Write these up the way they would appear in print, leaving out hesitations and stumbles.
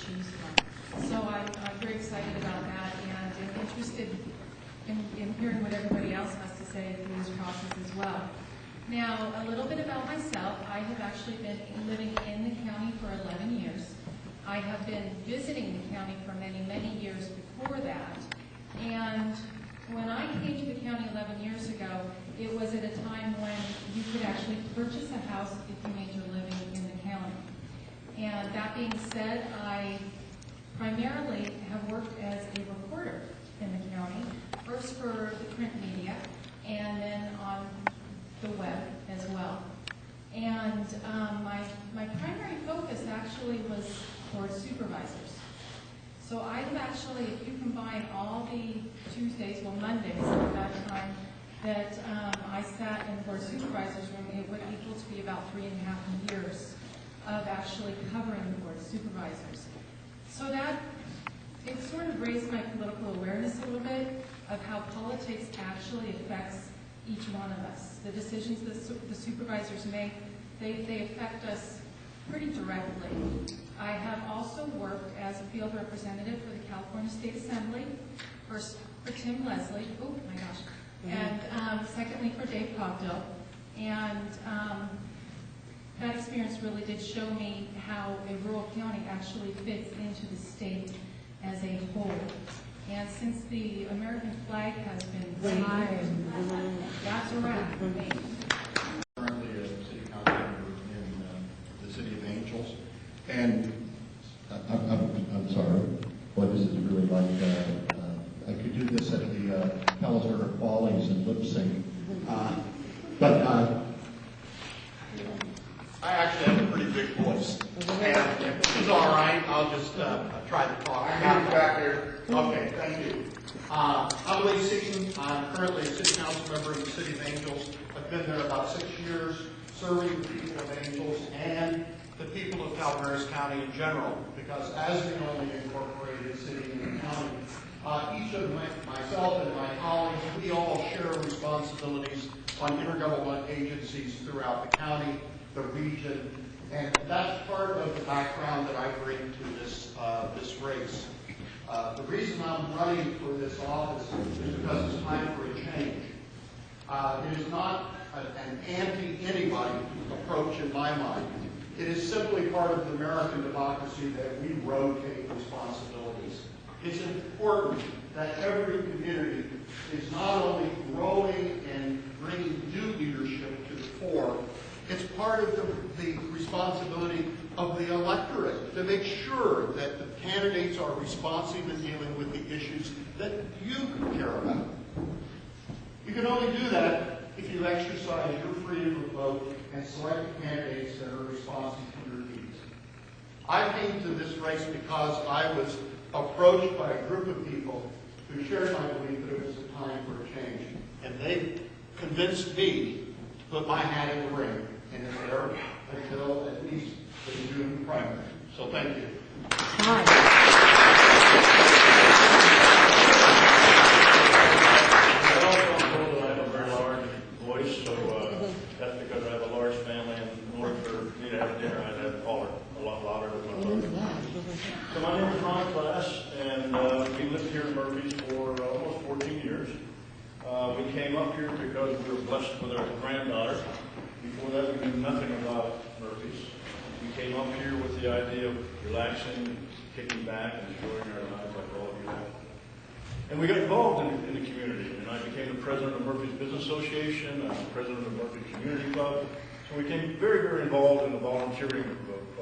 choose from. So I'm very excited about that, and I'm interested in hearing what everybody else has to say through this process as well. Now, a little bit about myself. I have actually been living in the county for 11 years. I have been visiting the county for many, many years before that. And when I came to the county 11 years ago, it was at a time when you could actually purchase a house if you made your living in the county. And that being said, I primarily have worked as a reporter in the county, first for the print media, and then on the web as well. And my primary focus actually was for supervisors. So I've actually, if you combine all the Tuesdays, well Mondays at that time, that I sat in the board supervisor's room, it would equal to be about 3.5 years of actually covering the board of supervisors. So that, it sort of raised my political awareness a little bit of how politics actually affects each one of us. The decisions that the supervisors make, they affect us pretty directly. I have also worked as a field representative for the California State Assembly, first for Tim Leslie, oh my gosh, and secondly for Dave Cogdill. And that experience really did show me how a rural county actually fits into the state as a whole. And since the American flag has been retired, that's a wrap for me. Currently a city council member in the city of Angels. And I'm sorry, boy, this is really like, I could do this at the Palisades Qualies and lip sync. But I actually have a pretty big voice. And if this is all right, I'll just try to talk. I'm back here. Okay, thank you. I'm Lee Seaton. I'm currently a city council member in the city of Angels. I've been there about 6 years, serving the people of Angels and the people of Calaveras County in general, because as the only incorporated city in the county, each of myself and my colleagues, we all share responsibilities on intergovernmental agencies throughout the county, the region, and that's part of the background that I bring to this race. The reason I'm running for this office is because it's time for a change. It is not an anti-anybody approach in my mind. It is simply part of the American democracy that we rotate responsibilities. It's important that every community is not only growing and bringing new leadership to the fore, it's part of the responsibility of the electorate to make sure that the candidates are responsive in dealing with the issues that you care about. You can only do that if you exercise your freedom of vote and select the candidates that are responsive to your needs. I came to this race because I was approached by a group of people who shared my belief that it was a time for a change. And they convinced me to put my hat in the ring and it's there until at least the June primary. So thank you. Hi. I also am told that I have a very large voice, so that's because I have a large family, and in order for me to have dinner, I'd have to call it a lot louder than my mother. So my name is Ron Class, and we lived here in Murphy's for almost 14 years. We came up here because we were blessed with our granddaughter. Before that, we knew nothing about Murphy's. We came up here with the idea of relaxing, kicking back, and enjoying our lives like all of you have. And we got involved in the community, and I became the president of Murphy's Business Association. I was the president of Murphy Community Club. So we became very, very involved in the volunteering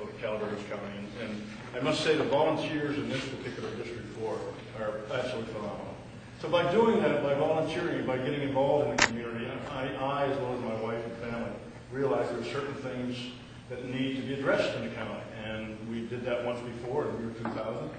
of Calaveras County. And I must say the volunteers in this particular District 4 are absolutely phenomenal. So by doing that, by volunteering, by getting involved in the community, I as well as my wife and family, realized there are certain things that need to be addressed in the county. And we did that once before in the year 2000.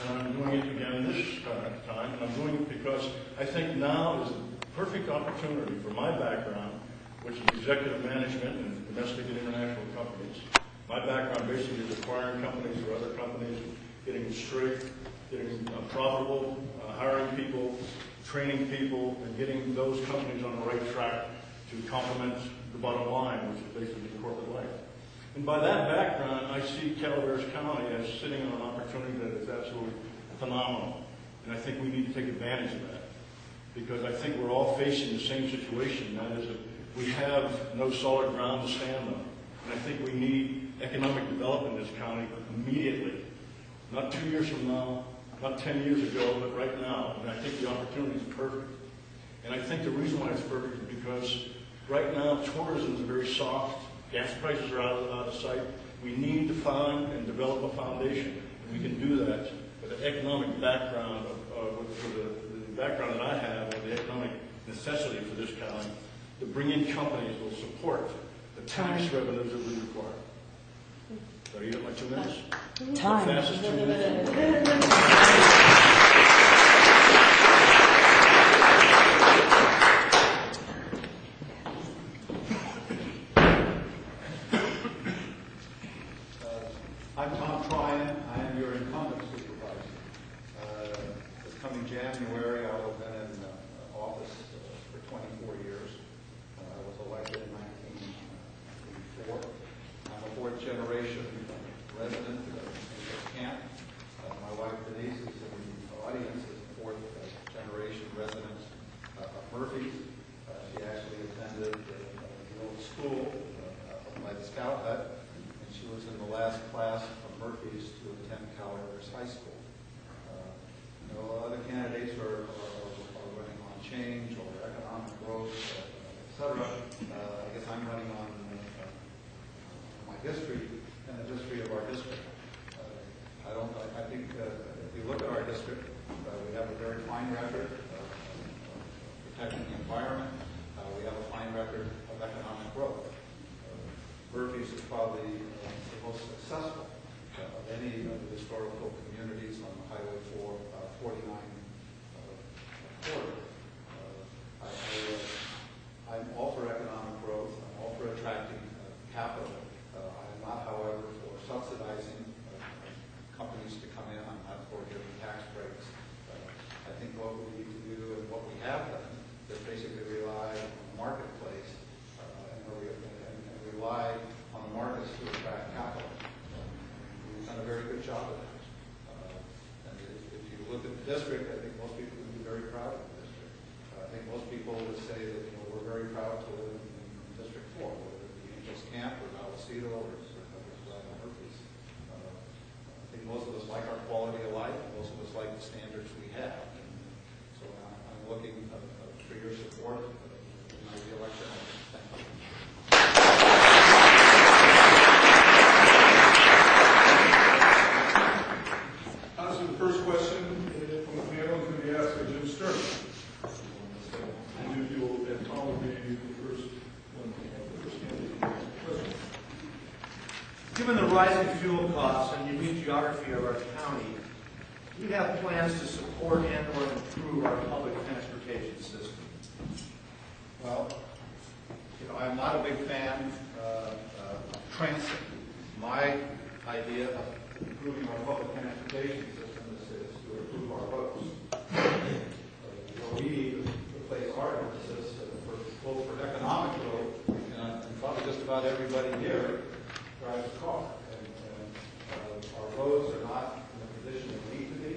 And I'm doing it again this time. And I'm doing it because I think now is the perfect opportunity for my background, which is executive management and domestic and international companies. My background basically is acquiring companies or other companies, getting straight, getting profitable, hiring people, training people, and getting those companies on the right track to complement the bottom line, which is basically corporate life. And by that background, I see Calaveras County as sitting on an opportunity that is absolutely phenomenal. And I think we need to take advantage of that. Because I think we're all facing the same situation. That is, that we have no solid ground to stand on. And I think we need economic development in this county immediately. Not 2 years from now, not 10 years ago, but right now. And I think the opportunity is perfect. And I think the reason why it's perfect is because right now tourism is very soft. Gas prices are out of sight. We need to find and develop a foundation. And we can do that with the economic background for the background that I have, and the economic necessity for this county, to bring in companies that will support the tax revenues that we require. So you got my 2 minutes? Time. The fastest 2 minutes. I'm Tom Tryon. I am your incumbent supervisor. This coming January, I will have been in office for 24 years. I was elected in 1984. I'm a fourth-generation resident of this camp. My wife Denise is in the audience, is a fourth-generation resident of Murphy's. She actually attended the old school by the Scout Hut. She was in the last class from Murphy's to attend Calaveras High School. Other candidates are running on change or economic growth, etc. I guess I'm running on my history and the history of our district. I think if you look at our district, we have a very fine record of protecting the environment. We have a fine record of economic growth. Murphy's is probably the most successful of any of the historical communities on the Highway 49 corridor. I'm all for economic growth. I'm all for attracting capital. I am not, however, for subsidizing companies to come in. I'm not for giving tax breaks. I think what we need to do and what we have done is basically rely on the marketplace and rely on the markets to attract capital. We've done a very good job of that. And if you look at the district, I think most people would be very proud of the district. I think most people would say that we're very proud to live in District 4, whether it be Angels Camp or Vallecito or Murphy's. I think most of us like our quality of life. Most of us like the standards we have. And so I'm looking for your support in my re-election. Thank you. The first question from the panel is going to be asked by Jim Stern. And Tom will be the first candidate. Given the rising fuel costs and unique geography of our county, do you have plans to support and or improve our public transportation system? Well, I'm not a big fan of transit. My idea of improving our public transportation system is to improve our roads. What we need to place our emphasis both for economic growth, and probably just about everybody here drives a car. And our roads are not in the position they need to be.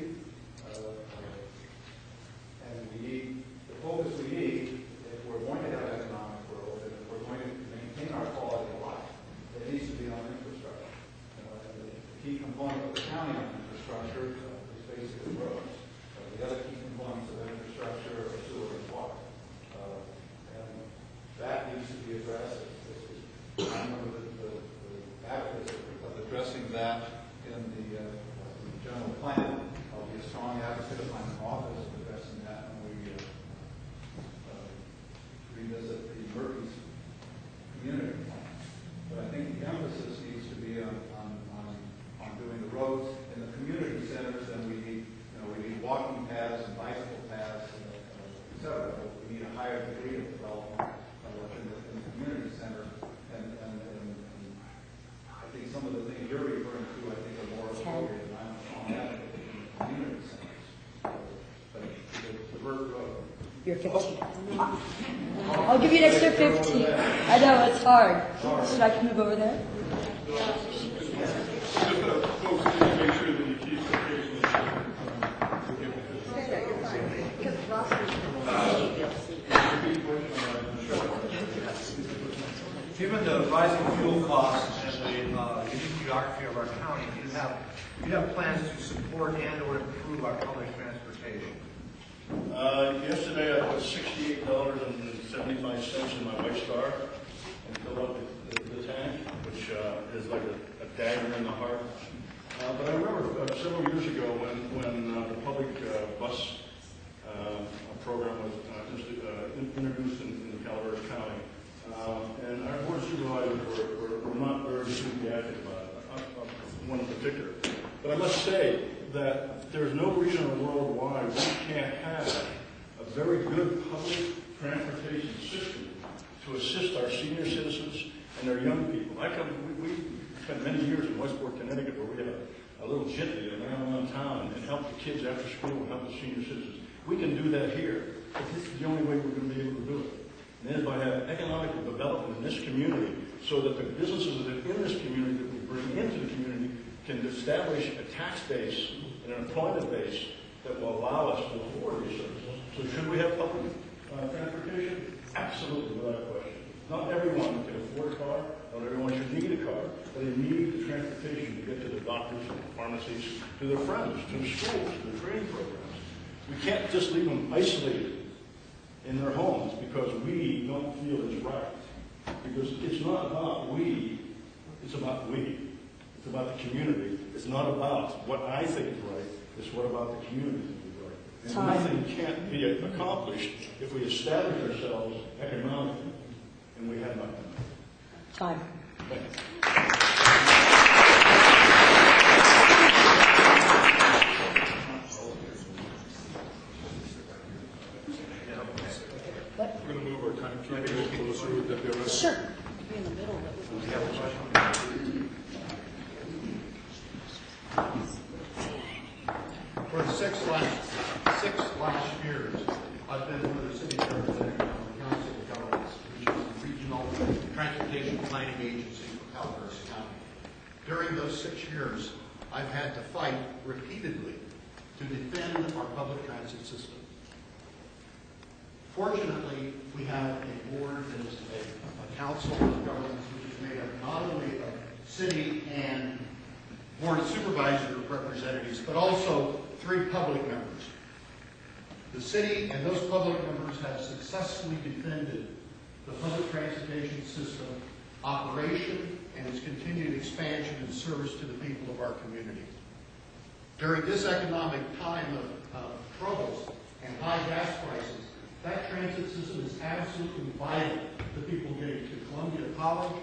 And we need, the focus we need, if we're going to have economic growth, and if we're going to maintain our quality of life, it needs to be on infrastructure. The key component of the county on infrastructure is basically roads. The other key components of infrastructure are sewer and water. And that needs to be addressed. I'm one of the advocates of addressing that in the general plan. I'll be a strong advocate of my office of addressing that when we revisit the Murphy's community plan. But I think the emphasis needs to be on doing the roads in the community centers, and we need walking paths and bicycle paths, et cetera. We need a higher degree of development in the community center. And I think some of the things you're referring to, I think, are more appropriate, and I'm on that in the community centers. But the Burt Road. You're 15. I'll give you an extra 15. I know, it's hard. Should I move over there? geography of our county, do you have plans to support and or improve our public transportation? Yesterday I put $68.75 in my White Star and filled up the tank, which is like a dagger in the heart. But I remember several years ago when the public bus program was introduced in Calaveras County, and our board of supervisors were not very enthusiastic about it, one in particular. But I must say that there's no reason in the world why we can't have a very good public transportation system to assist our senior citizens and our young people. We spent many years in Westport, Connecticut, where we had a little jitney that ran around town and helped the kids after school and helped the senior citizens. We can do that here, but this is the only way we're going to be able to do it. And that is by having economic development in this community so that the businesses that are in this community that we bring into the community can establish a tax base and an employment base that will allow us to afford these services. So should we have public transportation? Absolutely, without question. Not everyone can afford a car, not everyone should need a car, but they need the transportation to get to the doctors, to the pharmacies, to their friends, to the schools, to the training programs. We can't just leave them isolated in their homes because we don't feel it's right. Because it's not about we, it's about we. It's about the community. It's not about what I think is right, it's what about the community is right. And nothing can't be accomplished if we establish ourselves economically, and we have not done that. Time. Thanks. We're going to move our timekeeping closer. Would that be all right? Sure. Be in the middle of it. For the six last years, I've been one of the city representatives on the Council of Governments, which is the regional transportation planning agency for Calaveras County. During those 6 years, I've had to fight repeatedly to defend our public transit system. Fortunately, we have a board that is a council of governments which is made up not only of city and board of supervisor representatives, but also 3 public members. The city and those public members have successfully defended the public transportation system operation and its continued expansion and service to the people of our community. During this economic time of troubles and high gas prices, that transit system is absolutely vital to people getting to Columbia College,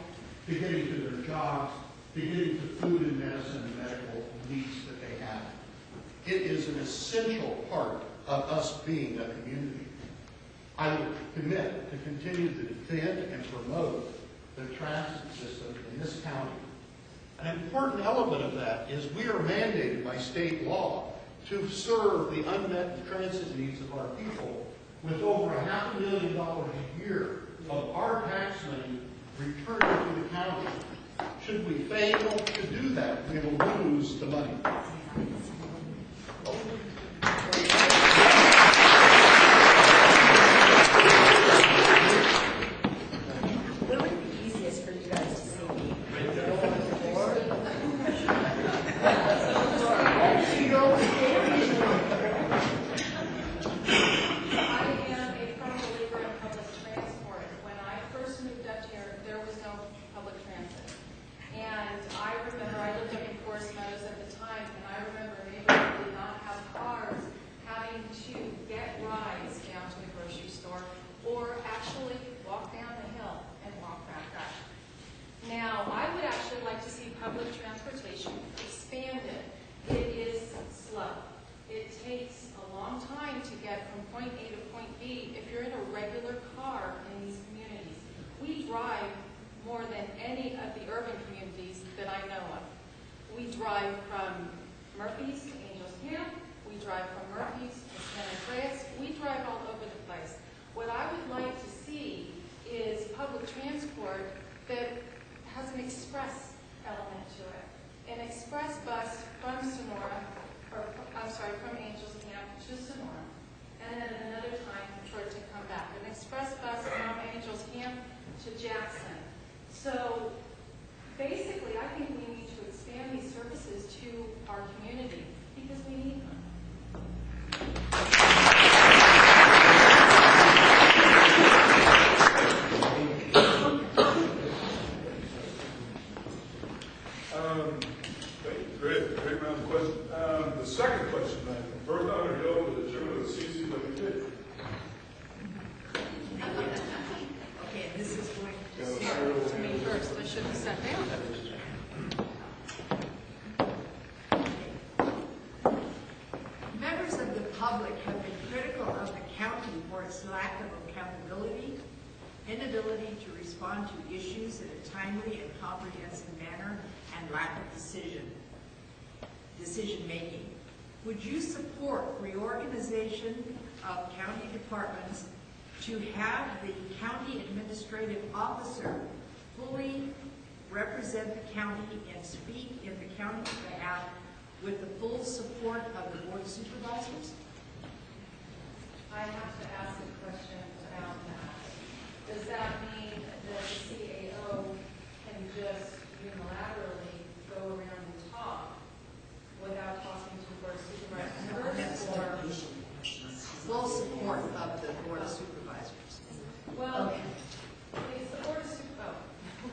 to getting to their jobs, to getting to food and medicine and medical needs that they have. It is an essential part of us being a community. I will commit to continue to defend and promote the transit system in this county. An important element of that is we are mandated by state law to serve the unmet transit needs of our people with over $500,000 a year of our tax money returned to the county. Should we fail to do that, we will lose the money. Where would it be easiest for you guys to see me? Now, I would actually like to see public transportation expanded. It is slow. It takes a long time to get from point A to point B if you're in a regular car in these communities. We drive more than any of the urban communities that I know of. We drive from Murphy's to Angels Camp. We drive from Murphy's to San Andreas. We drive all over the place. What I would like to see is public transport that has an express element to it. An express bus from Sonora, from Angels Camp to Sonora, and then at another time for it to come back. An express bus from Angels Camp to Jackson. So basically, I think we need to Great round of questions. The second question, then. First, I'm going to go with the chairman of the CCWD. Okay, this is going To me first, I should have sat down. Members of the public have been critical of the county for its lack of accountability, inability to respond to issues in a timely and comprehensive manner, and lack of decision-making. Would you support reorganization of county departments to have the county administrative officer fully represent the county and speak in the county's behalf with the full support of the Board of Supervisors? I have to ask a question about that. Does that mean that the CAO can just unilaterally go around and talk without talking to the Board of Supervisors? That's Or, the issue. Full support of the Board of Supervisors. well, it's the Board of Supervisors.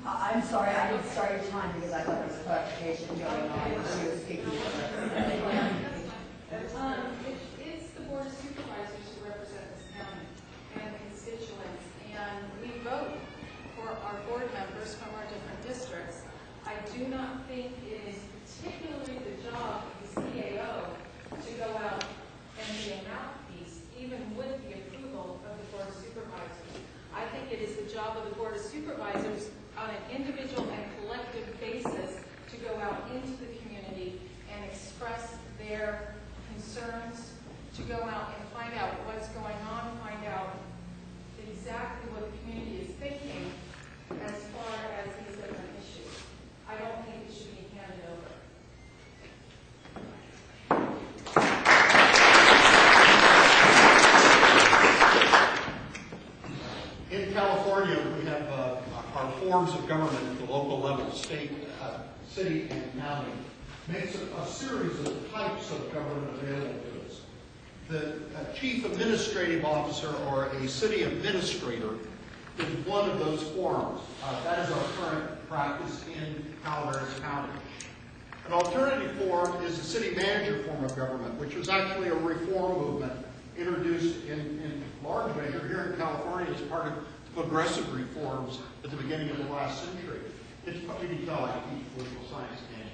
I'm sorry, I didn't start your time because I thought there was clarification going on when she was speaking. It's the Board of Supervisors who represent this county and constituents, and we vote for our board members from our different districts. I do not think it is particularly the job of the CAO to go out and be a mouthpiece, even with the approval of the Board of Supervisors. I think it is the job of the Board of Supervisors on an individual and collective basis to go out into the community and express their concerns, to go out and find out what's going on, find out exactly what the community is thinking as far as these different issues. I don't think it should be handed over. In California, we have our forms of government at the local level, state, city, and county, makes a series of types of government available to us. The chief administrative officer or a city administrator is one of those forms. That is our current practice in Calaveras County. An alternative form is the city manager form of government, which was actually a reform movement introduced in large measure here in California as part of progressive reforms at the beginning of the last century. It's you can tell I teach political science, can't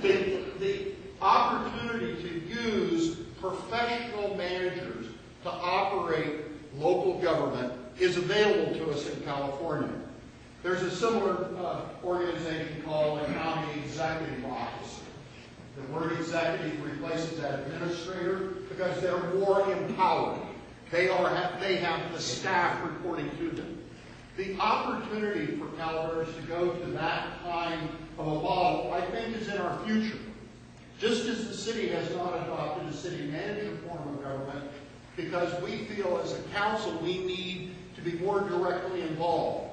you? The opportunity to use professional managers to operate local government is available to us in California. There's a similar organization called a county executive officer. The word executive replaces that administrator because they're more empowered. They have the staff reporting to them. The opportunity for Calaveras to go to that kind of a model, I think, is in our future. Just as the city has not adopted a city manager form of government, because we feel as a council we need to be more directly involved.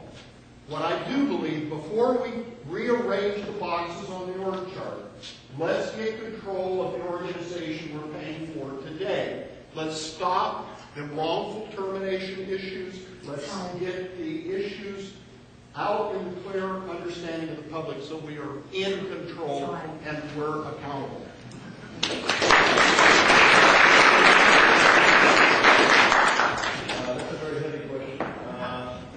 What I do believe, before we rearrange the boxes on the org chart, let's get control of the organization we're paying for today. Let's stop the wrongful termination issues. Let's get the issues out in the clear understanding of the public so we are in control and we're accountable. That's a very heavy question.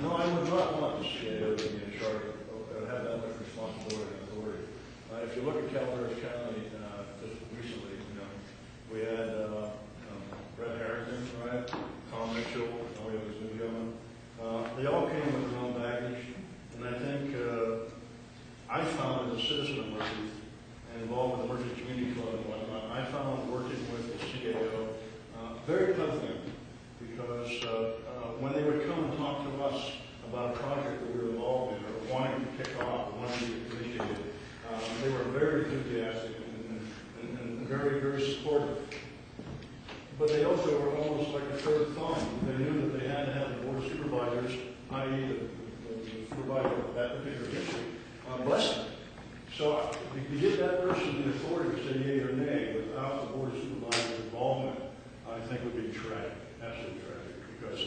No, I would not want the CAO to be in charge of have that much responsibility and authority. If you look at Calaveras County, just recently, we had Brett Harrington, right? Tom Mitchell, all the others new gentlemen. They all came with their own baggage, and I think I found as a citizen of Murphy and involved with the Murphy Community Club and whatnot, I found working with the CAO very puzzling because when they would come and talk to us about a project that we were involved in or wanting to kick off or wanting to get initiated, they were very enthusiastic and very, very supportive. But they also were almost like a third thumb. They knew that they had to have the Board of Supervisors, i.e. the supervisor of that particular district, bless them. So to give that person the authority to say yea or nay without the Board of Supervisors' involvement, I think would be tragic, absolutely tragic. Because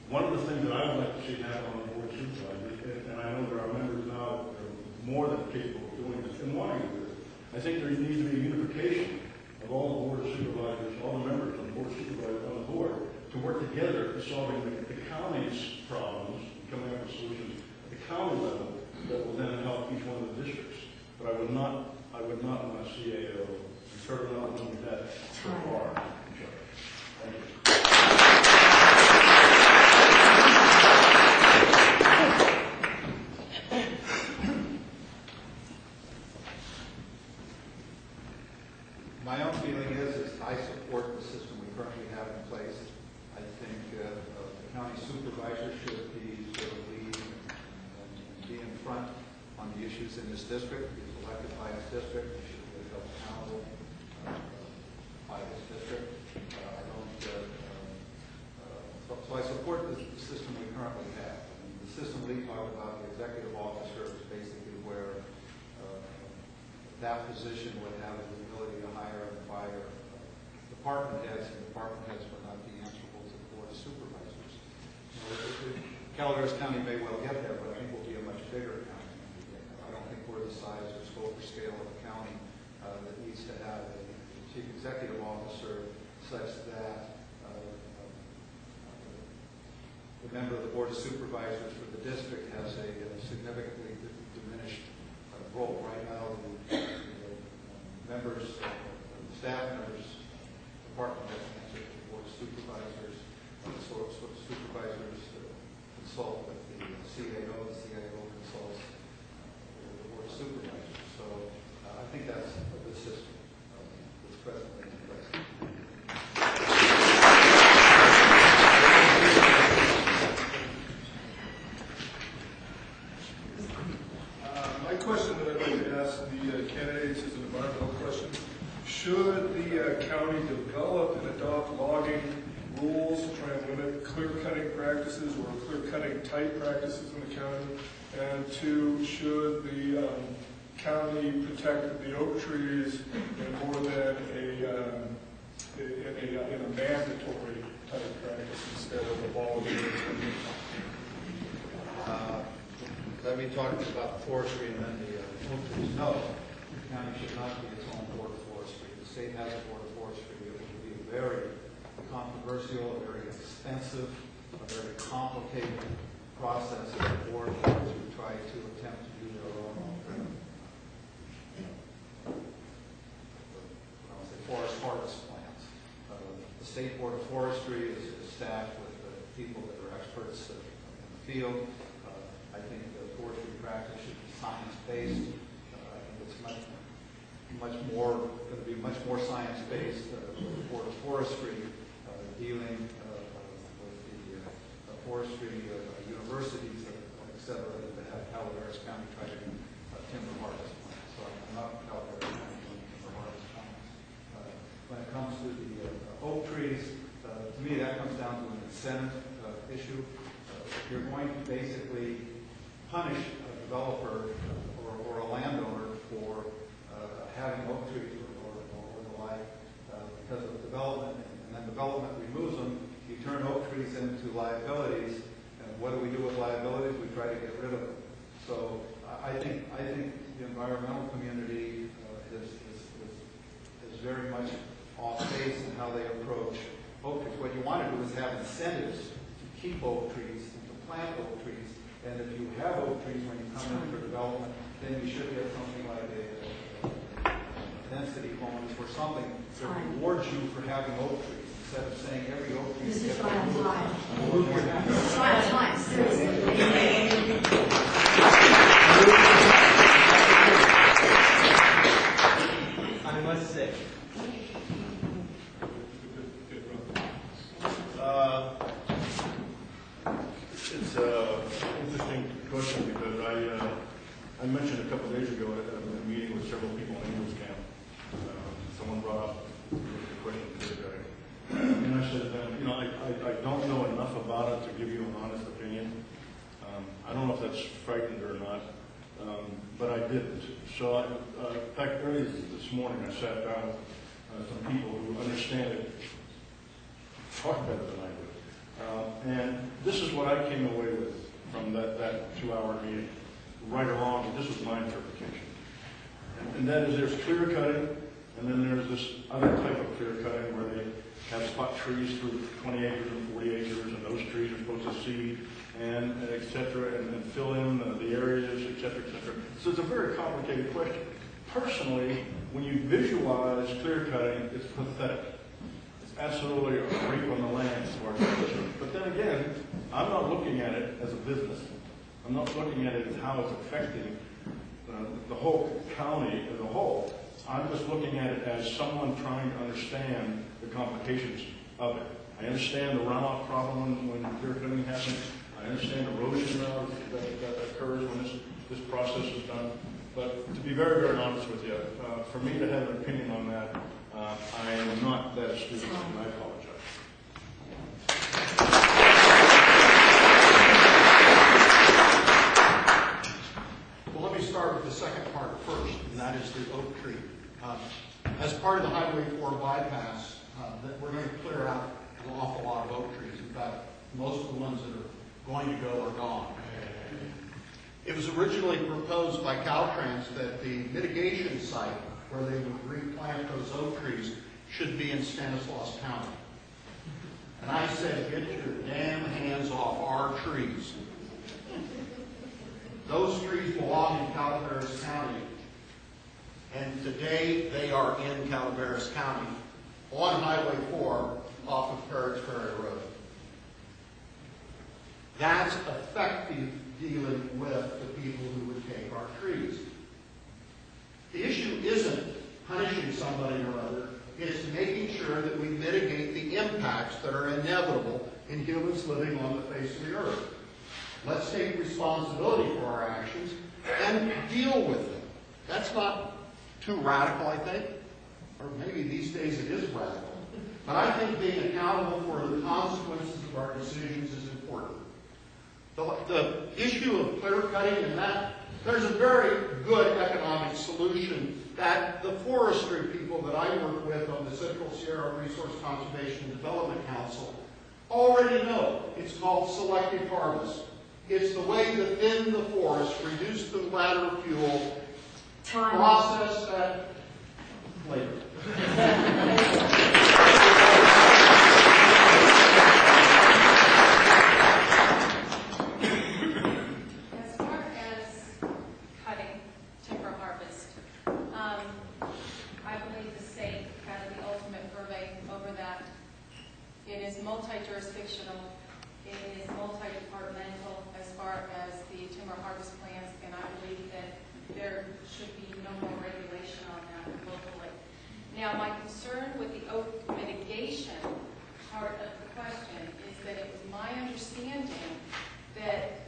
one of the things that I would like to see happen on the Board of Supervisors, and I know there are members now that are more than capable of doing this and wanting to do it, I think there needs to be a unification of all the board of supervisors, all the members of the board of supervisors on the board, to work together to solving the county's problems, coming up with solutions at the county level that will then help each one of the districts. But I would not want to see a sort of not doing that so far. Thank you. My own feeling is I support the system we currently have in place. I think the county supervisor should be sort of lead and be in front on the issues in this district. He's elected by his district. He should be held accountable by his district. So I support the system we currently have. And the system we talked about, the executive officer, is basically where that position would have the ability to hire and fire department heads, and department heads would not be answerable to the board of supervisors. Calaveras County may well get there, but I think we'll be a much bigger county. I don't think we're the size or scope or scale of a county that needs to have a chief executive officer such that the member of the board of supervisors for the district has a significantly diminished role. Right now, the members, staff members, department heads answer to the board of supervisors. Supervisors consult with the CAO. The CAO consults with the board of supervisors. So I think that's a good system that's presently in place. My question that I'd like to ask the candidates is an environmental question. Should the county develop and adopt logging rules to try and limit clear-cutting practices or clear-cutting type practices in the county? And two, should the county protect the oak trees in more than in a mandatory type practice instead of a voluntary? Let me talk about forestry and then the oak trees. No, the county should not be its own board of forestry. The state has a board of forestry. It would be a very controversial, a very expensive, a very complicated process of the board to try to attempt to do their own forest harvest plans. The state board of forestry is staffed with people that are experts in the field. I think the forestry practice should be science-based. I think it's much more going to be much more science-based. The board of forestry dealing with the forestry universities, et cetera, that have Calaveras County try to do timber harvest plans. So I'm not Calaveras County doing timber harvest plans. When it comes to the oak trees, to me that comes down to an incentive issue. If you're going to basically punish a developer or a landowner for having oak trees or the like because of development, and then development removes them, you turn oak trees into liabilities, and what do we do with liabilities? We try to get rid of them. So I think the environmental community is very much off base in how they approach oak trees. What you want to do is have incentives to keep oak trees and to plant oak trees. And if you have oak trees when you come in for development, then you should get something like a density bonus or something that rewards you for having oak trees. Instead of saying every oak tree is This is time, seriously. I must say. It's an interesting question because I mentioned a couple of days ago at a meeting with several people in Eagles Camp. Someone brought up the question to the guy. And I said, I don't know enough about it to give you an honest opinion. I don't know if that's frightened or not, but I didn't. So, in fact, early this morning I sat down with some people who understand it far better than I do. And this is what I came away with from that 2-hour meeting. Right or wrong, this was my interpretation. And that is there's clear cutting, and then there's this other type of clear cutting where they have spot trees through 20 acres and 40 acres, and those trees are supposed to seed and et cetera, and fill in the areas, et cetera, et cetera. So it's a very complicated question. Personally, when you visualize clear cutting, it's pathetic. It's absolutely a rape on the land as far as I'm concerned. But then again, I'm not looking at it as a business. I'm not looking at it as how it's affecting the whole county as a whole. I'm just looking at it as someone trying to understand the complications of it. I understand the runoff problem when clear cutting happens. I understand erosion that occurs when this process is done. But to be very, very honest with you, for me to have an opinion on that, I am not that astute, and I apologize. Well, let me start with the second part first, and that is the oak tree. As part of the Highway 4 bypass, that we're going to clear out an awful lot of oak trees. In fact, most of the ones that are going to go are gone. It was originally proposed by Caltrans that the mitigation site where they would replant those oak trees should be in Stanislaus County. And I said, get your damn hands off our trees. Those trees belong in Calaveras County. And today they are in Calaveras County on Highway 4 off of Parrots Ferry Road. That's effective dealing with the people who would take our trees. The issue isn't punishing somebody or other. It's making sure that we mitigate the impacts that are inevitable in humans living on the face of the earth. Let's take responsibility for our actions and deal with them. That's not too radical, I think. Or maybe these days it is radical. But I think being accountable for the consequences of our decisions is important. The issue of clear cutting and that, there's a very good economic solution that the forestry people that I work with on the Central Sierra Resource Conservation and Development Council already know. It's called selective harvest. It's the way to thin the forest, reduce the ladder fuel, process that later. As far as cutting timber harvest, I believe the state has the ultimate purvey over that. It is multi-jurisdictional. It is multi-departmental as far as the timber harvest plans, and I believe that there should be no more regulation on that locally. Now, my concern with the oak mitigation part of the question is that it was my understanding that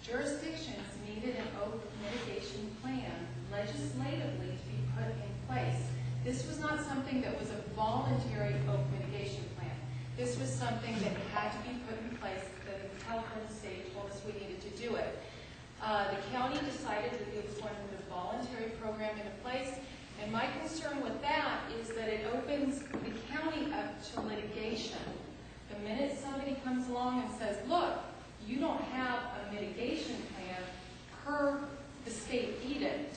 jurisdictions needed an oak mitigation plan legislatively to be put in place. This was not something that was a voluntary oak mitigation plan. This was something that had to be put in place, that the California state told us we needed to do it. The county decided that it was going to put a voluntary program into place, and my concern with that is that it opens the county up to litigation. The minute somebody comes along and says, look, you don't have a mitigation plan per the state edict,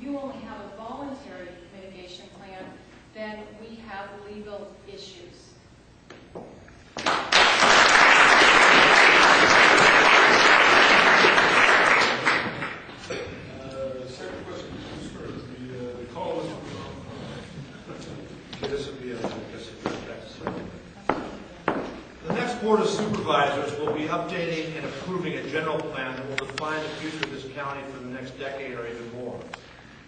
you only have a voluntary mitigation plan, then we have legal issues. Second question, first, the call was This would be the next Board of Supervisors will be updating and approving a general plan that will define the future of this county for the next decade or even more.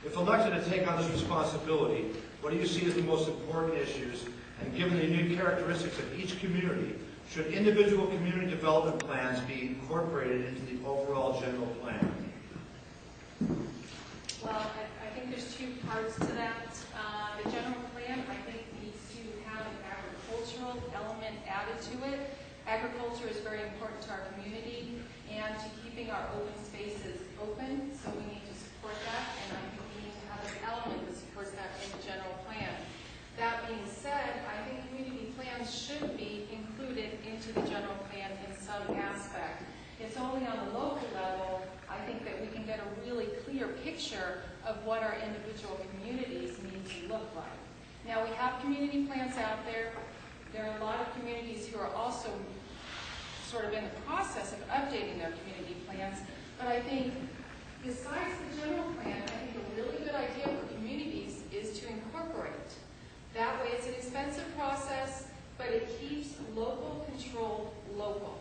If elected to take on this responsibility, what do you see as the most important issues? And given the unique characteristics of each community, should individual community development plans be incorporated into the overall general plan? Well, I think there's two parts to that. The general plan, I think, needs to have an agricultural element added to it. Agriculture is very important to our community and to keeping our open spaces open, so we need to support that, and I think we need to have an element that supports that in the general plan. That being said, I think community plans should be included into the general plan in some aspect. It's only on the local level, I think, that we can get a really clear clear picture of what our individual communities need to look like. Now, we have community plans out there. There are a lot of communities who are also sort of in the process of updating their community plans, but I think besides the general plan, I think a really good idea for communities is to incorporate. That way it's an expensive process, but it keeps local control local.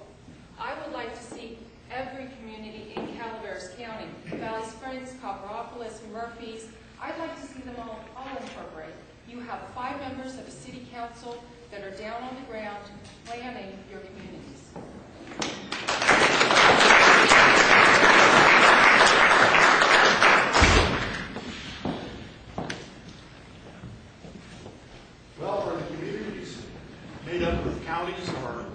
I would like to see every community in Calaveras County, Valley Springs, Copperopolis, Murphys, I'd like to see them all incorporate. You have 5 members of a city council that are down on the ground planning your communities. Well, are the communities made up of counties, or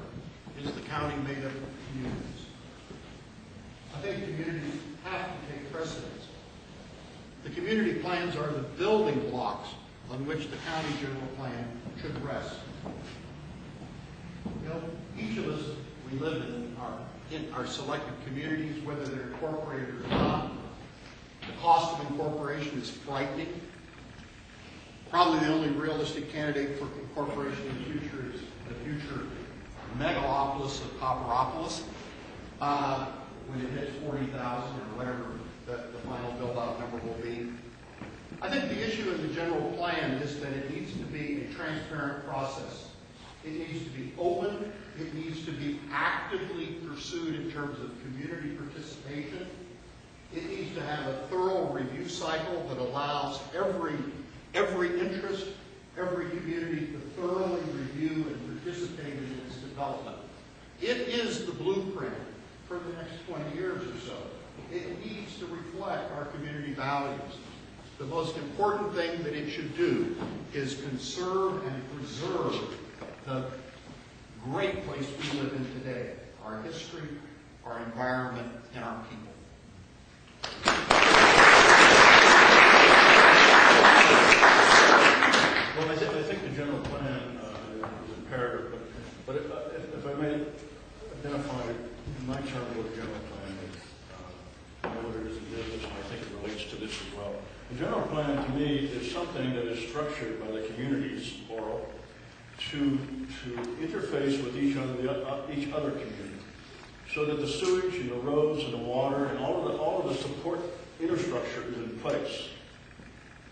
is the county made up of communities? I think communities have to take precedence. The community plans are the building blocks on which the county general plan should rest. You know, each of us, we live in our selected communities, whether they're incorporated or not. The cost of incorporation is frightening. Probably the only realistic candidate for incorporation in the future is the future megalopolis of Copperopolis, when it hits 40,000 or whatever the final build-out number will be. I think the issue in the general plan is that it needs to be a transparent process. It needs to be open. It needs to be actively pursued in terms of community participation. It needs to have a thorough review cycle that allows every interest, every community to thoroughly review and participate in its development. It is the blueprint for the next 20 years or so. It needs to reflect our community values. The most important thing that it should do is conserve and preserve the great place we live in today, our history, our environment, and our people. Well, I think the general plan is imperative, but if I may identify in my terms what the general plan is, I know what it is in business, and I think it relates to this as well. The general plan, to me, is something that is structured by the communities, plural, to interface with each other community, so that the sewage and the roads and the water and all of the support infrastructure is in place.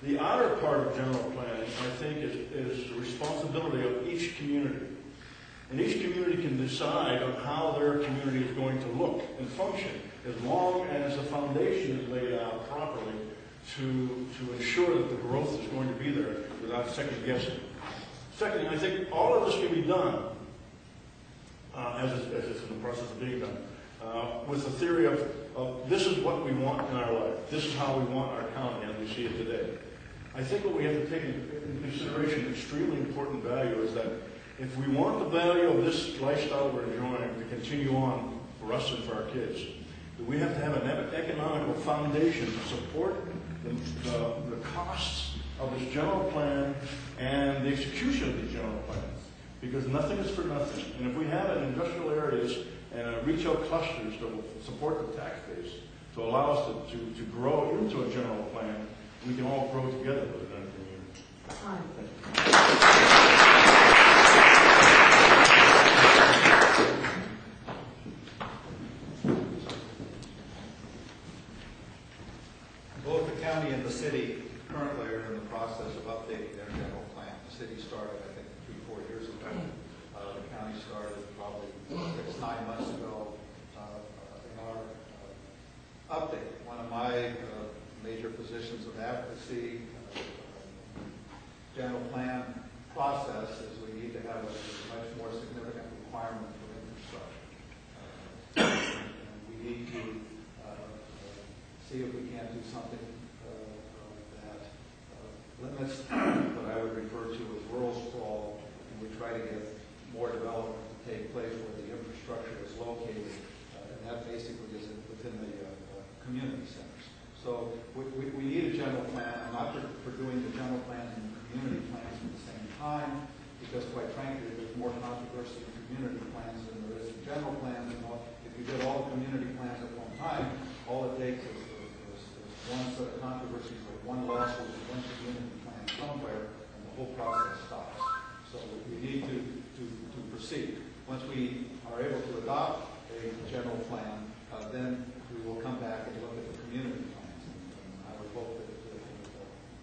The outer part of general planning, I think, is the responsibility of each community. And each community can decide on how their community is going to look and function, as long as the foundation is laid out properly to ensure that the growth is going to be there without second guessing. Secondly, I think all of this can be done, as it's in the process of being done, with the theory of this is what we want in our life. This is how we want our county as we see it today. I think what we have to take into consideration, extremely important value, is that if we want the value of this lifestyle we're enjoying to continue on for us and for our kids, that we have to have an economical foundation to support the costs of this general plan and the execution of these general plans. Because nothing is for nothing. And if we have it in industrial areas and retail clusters that will support the tax base to allow us to grow into a general plan, we can all grow together within a community. Thank you. Both the county and the city currently are in the process of updating their general plan. The city started, I think, 3-4 years ago. The county started probably 6-9 months ago in our update. One of my major positions of advocacy, general plan process, is we need to have a much more significant requirement for infrastructure. And we need to see if we can't do something that limits what I would refer to as rural sprawl, and we try to get more development to take place where the infrastructure is located, and that basically is within the community centers. So we need a general plan. I'm not for doing the general plans and the community plans at the same time, because quite frankly, there's more controversy in community plans than there is in general plans. And if you did all the community plans at one time, all it takes is one set of controversies or one lawsuit or one community plan somewhere, and the whole process stops. So we need to proceed. Once we are able to adopt a general plan, then we will come back and look at the community plans. And I would hope that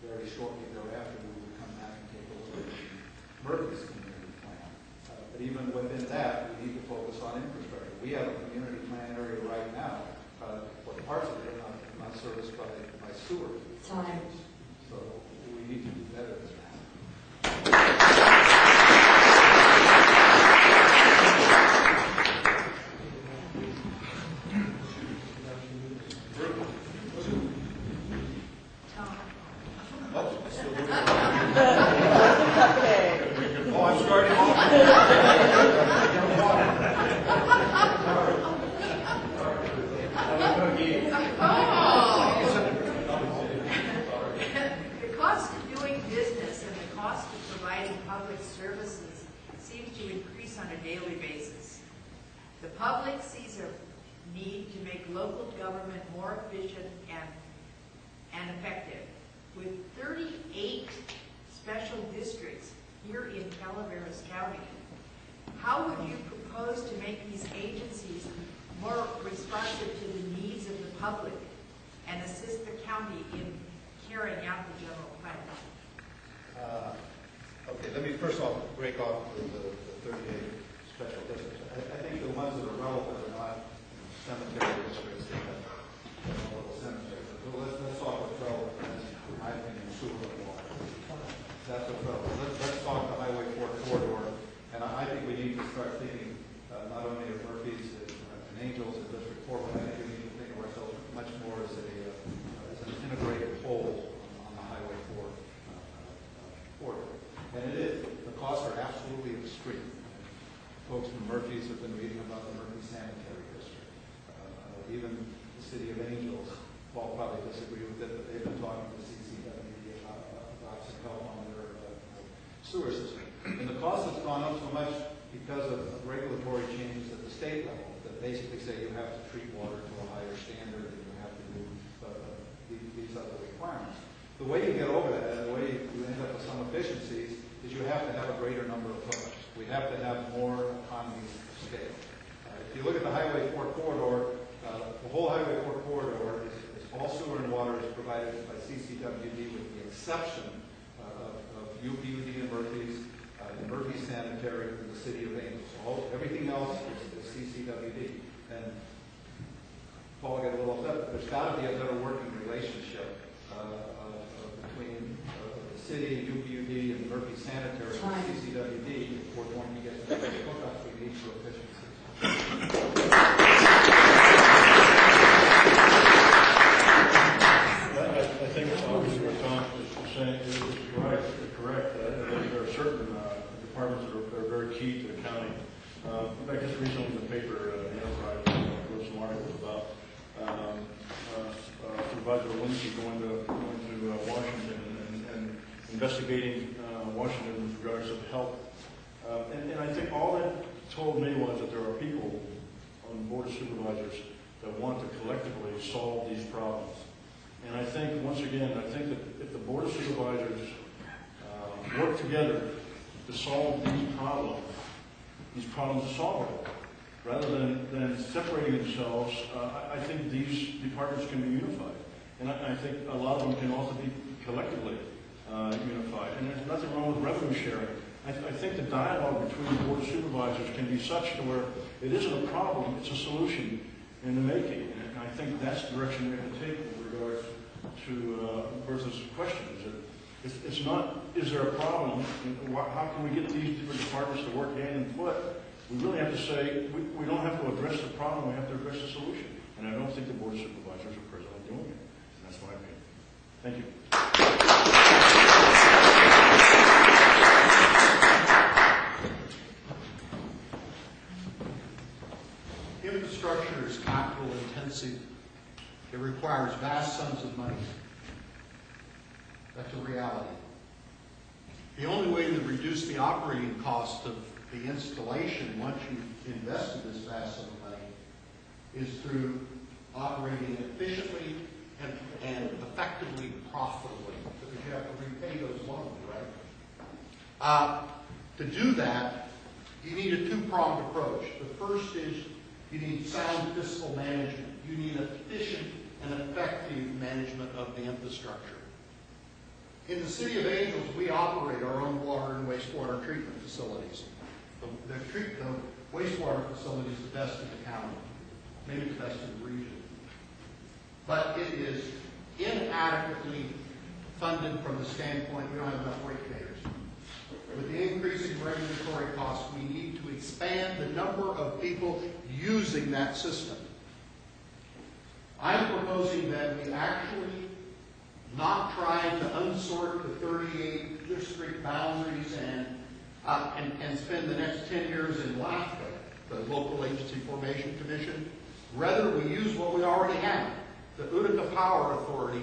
very shortly thereafter we will come back and take a look at Murphy's community plan. But even within that, we need to focus on infrastructure. We have a community plan area right now, for parts of it are not serviced by sewer. Time. So we need to do better than that. Oh, I'm starting off. The cost of doing business and the cost of providing public services seems to increase on a daily basis. The public sees a need to make local government more efficient and effective. With 38 special districts here in Calaveras County, how would you propose to make these agencies more responsive to the needs of the public and assist the county in carrying out the general plan? Okay, let me first off break off the 38 special districts. I think the ones that are relevant are not cemetery districts. They have little cemeteries. But let's talk what's relevant. That's, in my opinion, sewer and water. That's what's relevant. Let's talk the Highway 4 corridor. And I think we need to start thinking not only of Murphy's and Angels and District 4, but I think we need to think of ourselves much more as an integrated whole on the Highway 4 corridor. And it is. The costs are absolutely extreme. Folks from Murphy's have been reading about the Murphy Sanitary District. Even the City of Angels, Paul probably disagree with it, but they've been talking to the CCWD about some help on their sewer system. And the cost has gone up so much because of regulatory changes at the state level that basically say you have to treat water to a higher standard and you have to do these other requirements. The way you get over that and the way you end up with some efficiencies is you have to have a greater number of hookers. We have to have more economies of scale. If you look at the Highway 4 corridor, the whole Highway 4 corridor is all sewer and water is provided by CCWD with the exception of UPUD and Murphy's, and Murphy Sanitary and the City of Angels. Everything else is CCWD. And Paul got a little upset, but there's got to be a better working relationship between the city, UPUD, and Murphy Sanitary and CCWD if we're going to get the hookups we need for efficiency. I think obviously what Tom is saying is right, correct. There are certain departments that are very key to the county. I guess recently in the paper, Enterprise wrote some articles about Supervisor Lindsay going to Washington and investigating Washington with regards to health. And I think all that told me was that there are people on the Board of Supervisors that want to collectively solve these problems. And I think, once again, I think that if the Board of Supervisors work together to solve these problems are solvable. Rather than separating themselves, I think these departments can be unified. And I think a lot of them can also be collectively unified. And there's nothing wrong with revenue sharing. I think the dialogue between the Board of Supervisors can be such to where it isn't a problem, it's a solution in the making. And I think that's the direction we have to take with regards to Bertha's questions. It's not, is there a problem? How can we get these different departments to work hand in foot? We really have to say, we don't have to address the problem, we have to address the solution. And I don't think the Board of Supervisors are presently doing it. And that's my opinion. Thank you. Infrastructure is capital intensive. It requires vast sums of money. That's a reality. The only way to reduce the operating cost of the installation once you've invested this vast sum of money is through operating efficiently and effectively profitably, because you have to repay those loans, right? To do that, you need a two-pronged approach. The first is you need sound fiscal management. You need efficient and effective management of the infrastructure. In the City of Angels, we operate our own water and wastewater treatment facilities. The wastewater facility is the best in the county, maybe the best in the region. But it is inadequately funded from the standpoint we don't have enough ratepayers. With the increasing regulatory costs, we need to expand the number of people using that system. I'm proposing that we actually not try to unsort the 38 district boundaries and spend the next 10 years in LAFCA, the Local Agency Formation Commission. Rather, we use what we already have. The Utica Power Authority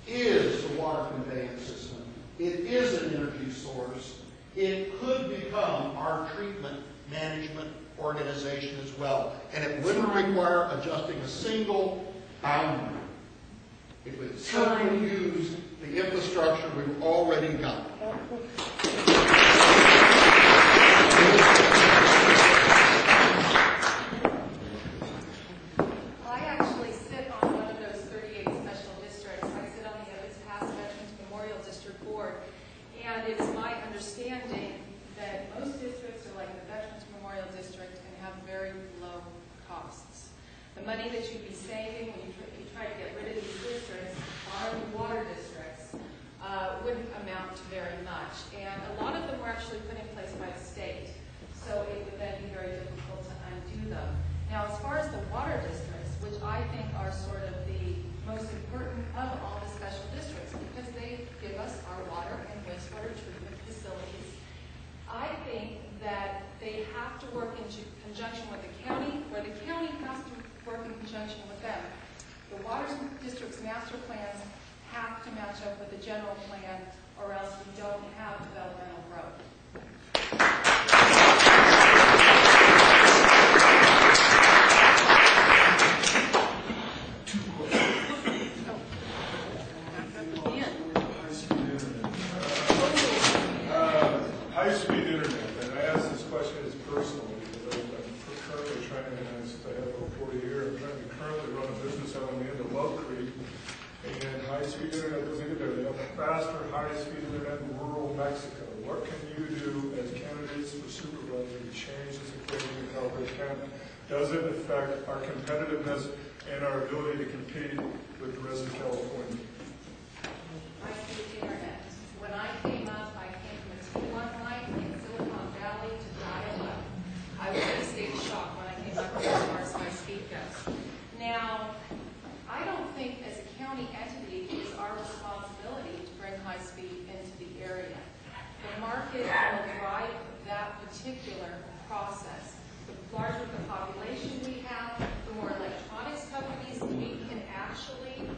is the water conveyance system. It is an energy source. It could become our treatment management organization as well. And it wouldn't require adjusting a single boundary. It would simply use the infrastructure we've already got. I actually sit on one of those 38 special districts. I sit on the Evans Pass Veterans Memorial District Board. And it's my understanding that most districts are like the Veterans Memorial District and have very low costs. The money that you'd be saving when you try to get rid of these districts, our water districts, wouldn't amount to very much. And a lot of them were actually put in place by the state. So it would then be very difficult to undo them. Now, as far as the water districts, which I think are sort of the most important of all the special districts because they give us our water and wastewater treatment facilities, I think that they have to work in conjunction with the county, or the county has to work in conjunction with them. The water district's master plans have to match up with the general plan, or else we don't have developmental growth. High-speed internet, and I ask this question as personally because I'm currently trying to, since I have over 40 years, I'm trying to currently run a business out on the end of Love Creek, and high-speed internet doesn't get there. They have faster high-speed internet in rural Mexico. What can you do as candidates for supervisor to change this equation and help it can? Does it affect our competitiveness and our ability to compete with the rest of California? High-speed internet. When I came up, I came from a T1 line in Silicon Valley to dial-up. I was in a state of shock when I came up as far as high-speed goes. Now, I don't think as a county entity it is our responsibility to bring high-speed into the area. The market will drive that particular process. The larger the population we have, the more electronics companies we can actually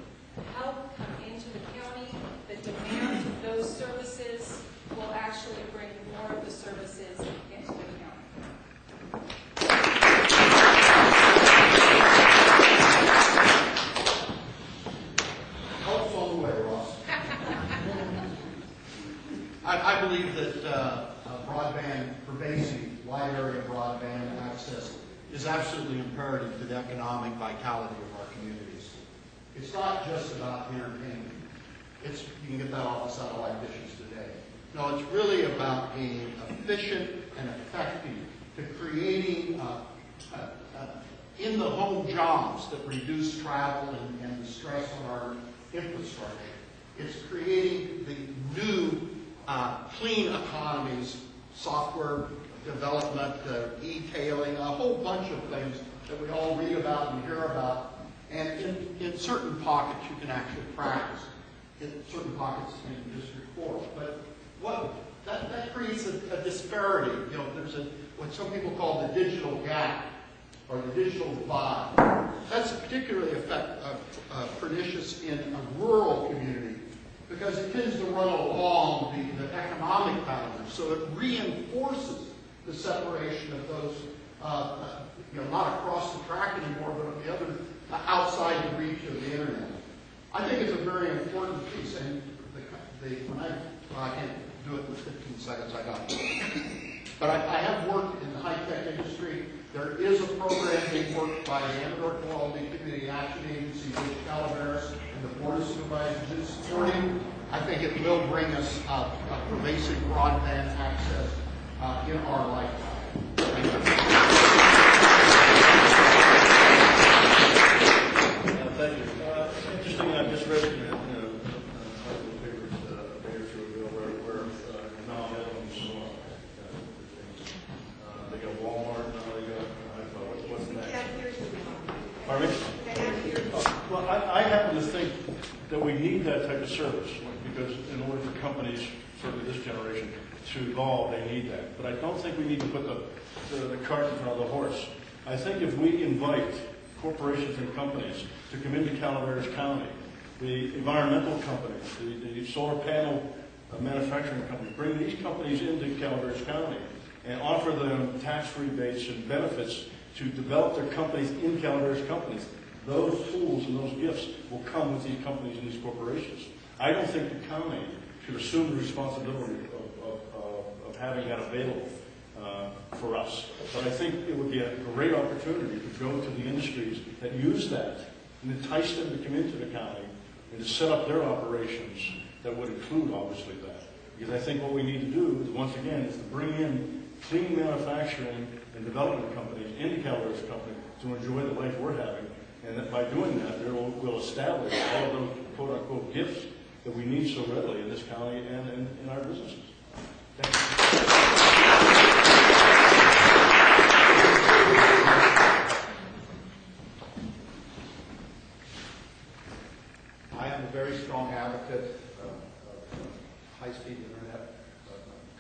help come into the county. The demand of those services will actually bring more of the services into the county. Help's on the way, Ross. I believe that broadband, pervasive, wide area broadband access is absolutely imperative to the economic vitality of our communities. It's not just about entertainment. You can get that off the satellite dishes today. No, it's really about being efficient and effective to creating in-the-home jobs that reduce travel and the stress on our infrastructure. It's creating the new clean economies, software development, e-tailing, a whole bunch of things that we all read about and hear about. And in certain pockets you can actually practice. In certain pockets in District 4. But that creates a disparity. You know, there's what some people call the digital gap or the digital divide. That's particularly pernicious in a rural community because it tends to run along the economic boundaries. So it reinforces the separation of those, not across the track anymore, but on the other, outside the reach of the internet. I think it's a very important piece, and when I can't do it in 15 seconds, I got it. But I have worked in the high-tech industry. There is a program being worked by the Amador Quality Community Action Agency, which Calaveras and the Board of Supervisors is supporting. I think it will bring us a pervasive broadband access in our lifetime. Thank you. Thank you. Interesting, I just read in the papers a day or two ago where now they got Walmart, now they got, what's next? Pardon me? Well, I happen to think that we need that type of service because in order for companies, certainly this generation, to evolve, they need that. But I don't think we need to put the cart in front of the horse. I think if we invite corporations and companies to come into Calaveras County, the environmental companies, the solar panel manufacturing companies, bring these companies into Calaveras County and offer them tax rebates and benefits to develop their companies in Calaveras companies. Those tools and those gifts will come with these companies and these corporations. I don't think the county should assume the responsibility of having that available for us. But I think it would be a great opportunity to go to the industries that use that and entice them to come into the county and to set up their operations that would include, obviously, that. Because I think what we need to do is, once again, is to bring in clean manufacturing and development companies into Calaveras Company to enjoy the life we're having. And that by doing that, we'll establish all of those quote-unquote gifts that we need so readily in this county and in our businesses. Thank you. I am a very strong advocate of high-speed internet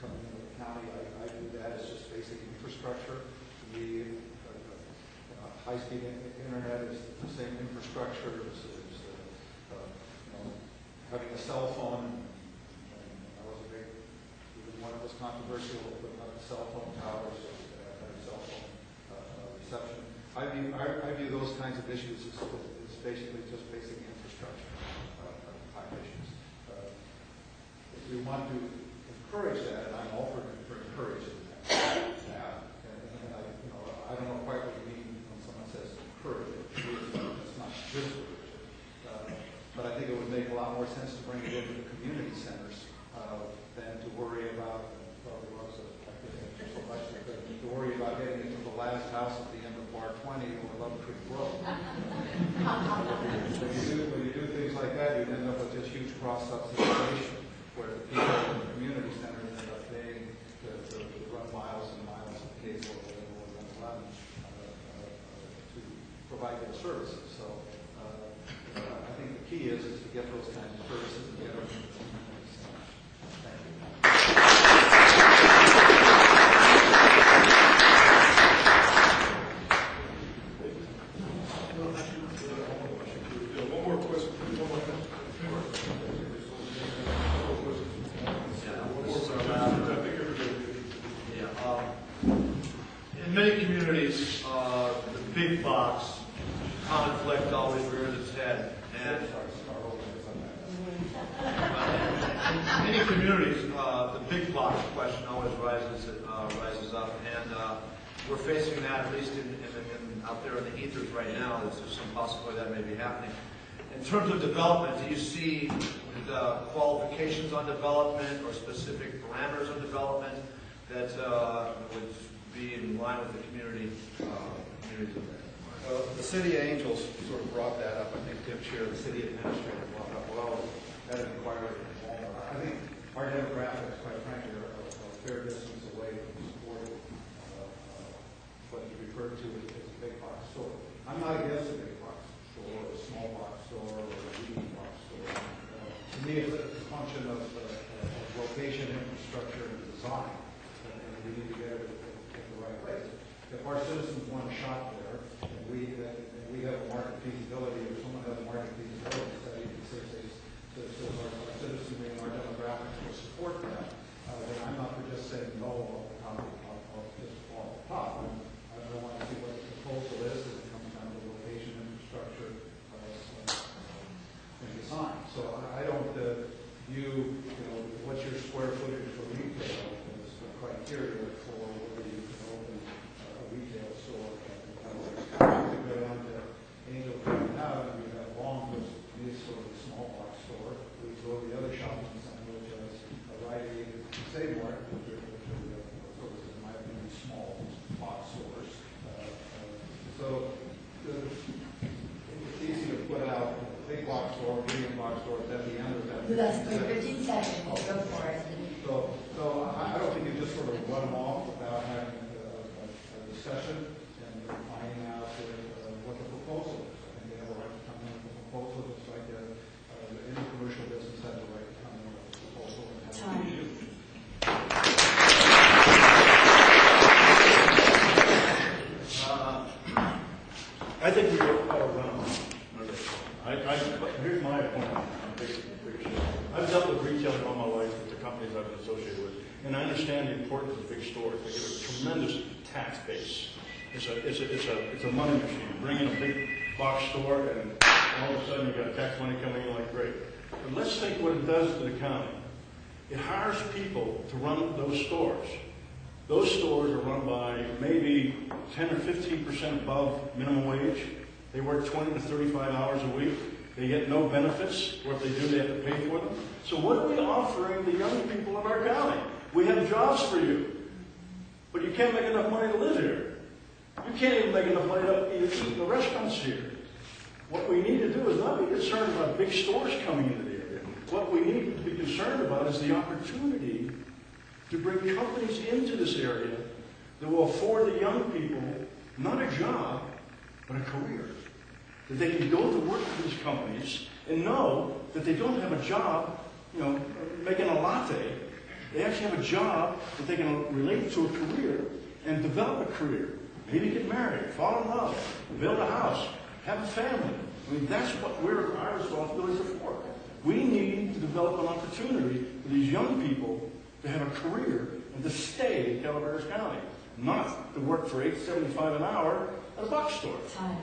coming into the county. I view that as just basic infrastructure. High-speed internet is the same infrastructure as having a cell phone. I was a big, even one of us controversial putting up the cell phone towers and cell phone reception. I view those kinds of issues as basically just basic infrastructure type issues. If we want to encourage that, and I'm all for encouraging that, and I don't know quite what you mean when someone says encourage it. It's not just but I think it would make a lot more sense to bring it into the community centers than to worry about, probably was so much, to worry about getting into the last house at the end of Bar 20 or Love Creek Road. When you do things like that, you end up with just huge cross-subsidization, where the people in the community centers end up paying to run miles and miles of cable or run to provide their services. So I think the key is to get those kinds of services and get them into the community centers. Thank you. One more question. In many communities, the big box conflict always rears its head. And in many communities, the big box question always rises up. And we're facing that, at least out there in the ethers right now. There's some possibility that may be happening. In terms of development, do you see the qualifications on development or specific parameters on development that would be in line with the communities of The City Angels sort of brought that up. I think Tim Chair, the city administrator, brought up, well, that inquiry from Walmart. I think our demographics, quite frankly, are a fair distance away from supporting what you refer to as a big box store. I'm not against a big box store, or a small box store, or a medium box store. To me, it's a function of location, infrastructure, and design. And we need to get it in the right place. If our citizens want to shop there, and we have a market feasibility, or someone has a market feasibility study that says our citizenry and our demographics will support that, then I'm not for just saying no I'll just fall off the top. I want to see what the proposal is as it comes down to location, infrastructure, and criteria for whether you can open a retail store. To go down to Angel Camp now, and we have long list of these sort of small box store. We go to the other shopping center, which is a Rite Aid, Save-Mart, which are sort of, in my opinion, small box stores. So it's easy to put out a big box store, medium box stores at the end of that. That's like 15 seconds, go for it. So I don't think you just sort of run them off without having a discussion and finding out what the proposal is. I think they have a right to come in with a proposal, just like any commercial business has a right to come in with a proposal and have a review. I think we ought to run them. Here's my opinion on big stores. I've dealt with retailers all my life with the companies I've been associated with, and I understand the importance of big stores. They get a tremendous tax base. It's a money machine. Bring in a big box store, and all of a sudden you got tax money coming in like great. But let's think what it does to the county. It hires people to run those stores. Those stores are run by maybe 10 or 15% above minimum wage. They work 20 to 35 hours a week. They get no benefits, or if they do, they have to pay for them. So what are we offering the young people in our county? We have jobs for you, but you can't make enough money to live here. You can't even make enough money to eat in the restaurants here. What we need to do is not be concerned about big stores coming into the area. What we need to be concerned about is the opportunity to bring companies into this area that will afford the young people not a job, but a career. That they can go to work for these companies and know that they don't have a job, making a latte. They actually have a job that they can relate to a career and develop a career. Maybe get married, fall in love, build a house, have a family. I mean, that's what our responsibilities are for. We need to develop an opportunity for these young people to have a career and to stay in Calaveras County, not to work for $8.75 an hour at a box store. Time.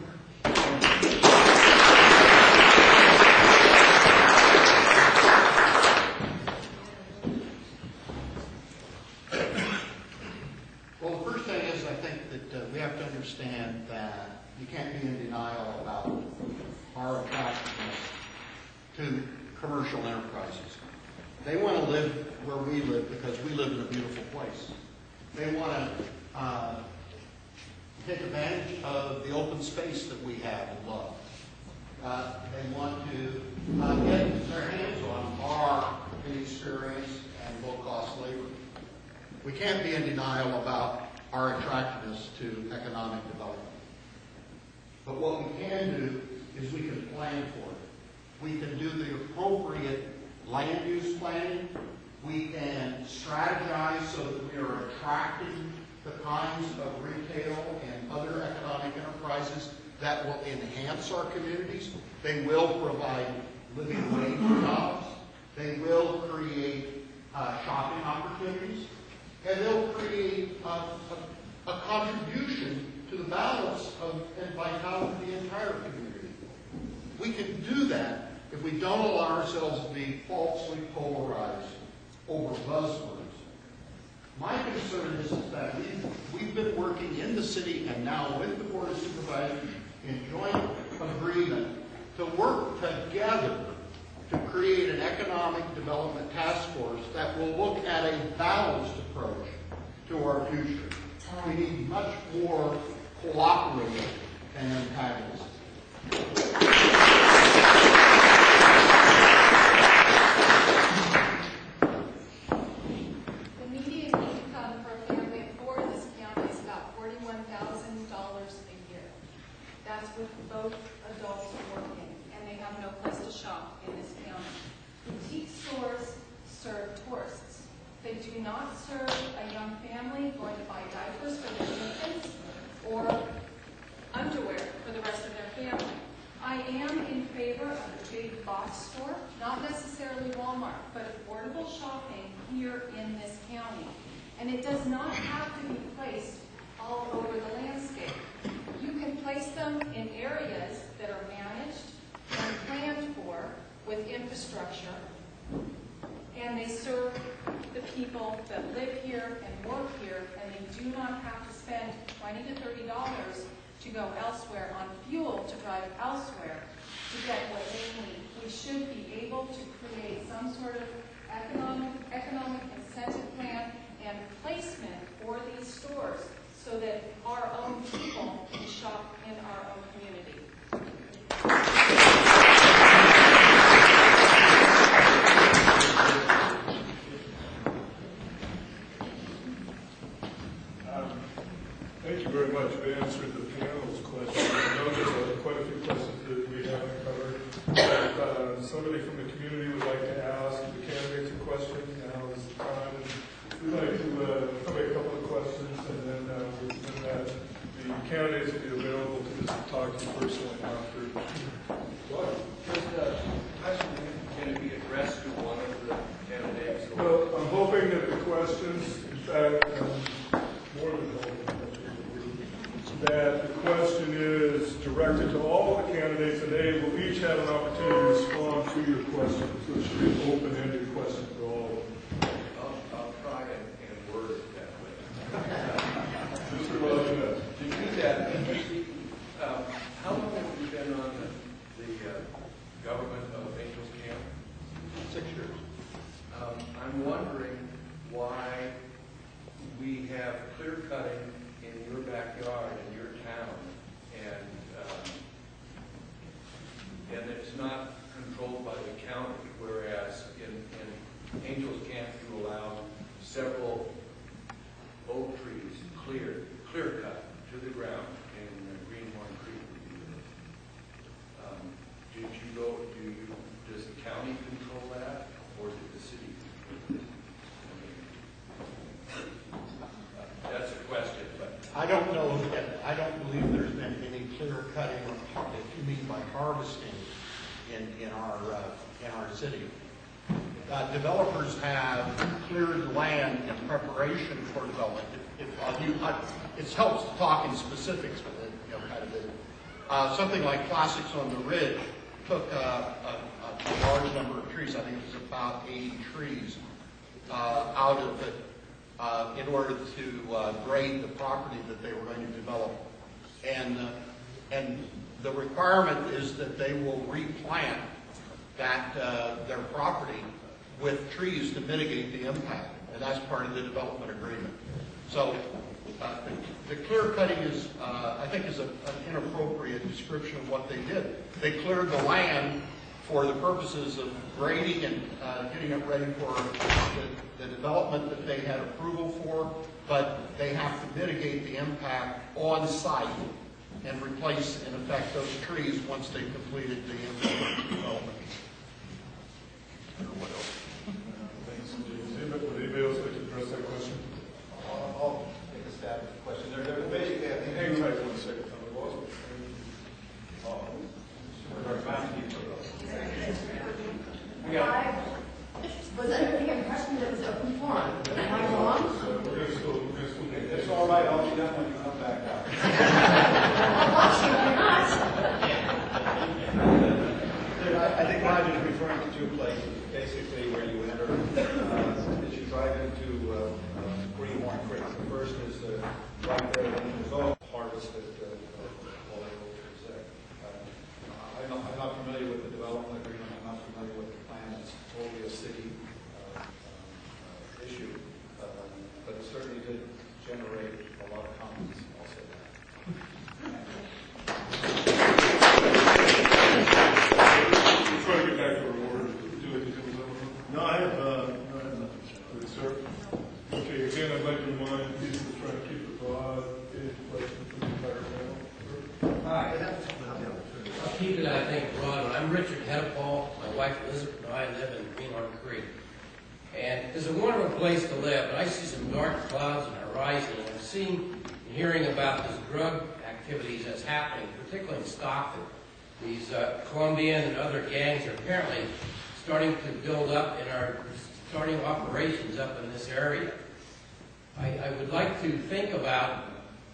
Well, the first thing is I think that we have to understand that you can't be in denial about our attractiveness to commercial enterprises. They want to live where we live because we live in a beautiful place. They want to take advantage of the open space that we have and love. They want to get their hands on our inexperienced and low-cost labor. We can't be in denial about our attractiveness to economic development. But what we can do is we can plan for it. We can do the appropriate land use planning. We can strategize so that we are attracting the kinds of retail and other economic enterprises that will enhance our communities. They will provide living wage jobs. They will create shopping opportunities. And they'll create a contribution to the balance and vitality of the entire community. We can do that if we don't allow ourselves to be falsely polarized over buzzwords. My concern is that we've been working in the city and now with the Board of Supervisors in joint agreement to work together to create an economic development task force that will look at a balanced approach to our future. We need much more cooperative than antagonism. The median income for a family of four in this county is about $41,000 a year. That's with both adults working, and they have no place to shop in this county. Boutique stores serve tourists. They do not serve a young family going to buy diapers for their infants or underwear for the rest of their family. I am in favor of a big box store, not necessarily Walmart, but affordable shopping here in this county. And it does not have to be placed all over the landscape. You can place them in areas that are managed and planned for with infrastructure, and they serve the people that live here and work do not have to spend $20 to $30 to go elsewhere on fuel to drive elsewhere to get what they need. We should be able to create some sort of economic incentive plan and placement for these stores so that our own people can shop in our own community. Thank you very much. You answered the panel's question. I know there's quite a few questions that we haven't covered. If somebody from the community would like to ask the candidates a question, now is the time. We'd like to make a couple of questions, and then within that, the candidates will be available to just talk to you personally after. What? Is the question going to be addressed to one of the candidates? Well, I'm hoping that the questions, in fact, more than hoping, that the question is directed to all of the candidates, and they will each have an opportunity to respond to your question. So it should be an open-ended question for all of them. I'll try and word it that way. Mr. Wellington. To do that, how long have you been on the government of Angels Camp? 6 years. I'm wondering why we have clear cutting in your backyard, in your town, and it's not controlled by the county, whereas in Angels Camp you allow several oak trees clear cut to the ground in Greenhorn Creek. Does the county control that, or did the city control it? That's a question, but I don't know that, I don't believe there's been any clear cutting, if you mean by harvesting, in our city. Developers have cleared land in preparation for development. It helps to talk in specifics with it, kind of it. Something like Classics on the Ridge took a large number of trees, I think it was about 80 trees, out of it in order to grade the property that they were going to develop. And the requirement is that they will replant their property with trees to mitigate the impact, and that's part of the development agreement. So the clear cutting is, I think, is an inappropriate description of what they did. They cleared the land for the purposes of grading and getting it ready for the development that they had approval for, but they have to mitigate the impact on site and replace, in effect, those trees once they've completed the development. What else? Thanks. Would anybody else like to address that question? I'll take a stab at the question. They're basically, I think, Hang tight 1 second. Was under the impression that it was open forum. Am I wrong? It's all right. I'll be done when you come back out. I'm watching, you're not. I think Roger's referring to two places, basically, where you enter, as you drive into Greenhorn Creek. The first is right there when you go harvested all the oak trees there. I'm not familiar with the development agreement. I'm not familiar with the plan. It's totally a city issue, but it certainly did generate a lot of comments. I'll say that. Try to get back to our order. No, I have nothing. Good, sir. Okay, again, I'd like to remind people to try to keep it broad. Any questions from the entire panel? I'll keep it, I think, broad. I'm Richard Hedepal. My wife Elizabeth and I live in Greenhorn Creek. And it's a wonderful place to live, but I see some dark clouds on the horizon. And I've seen and hearing about these drug activities that's happening, particularly in Stockton. These Colombian and other gangs are apparently starting to build up and are starting operations up in this area. I would like to think about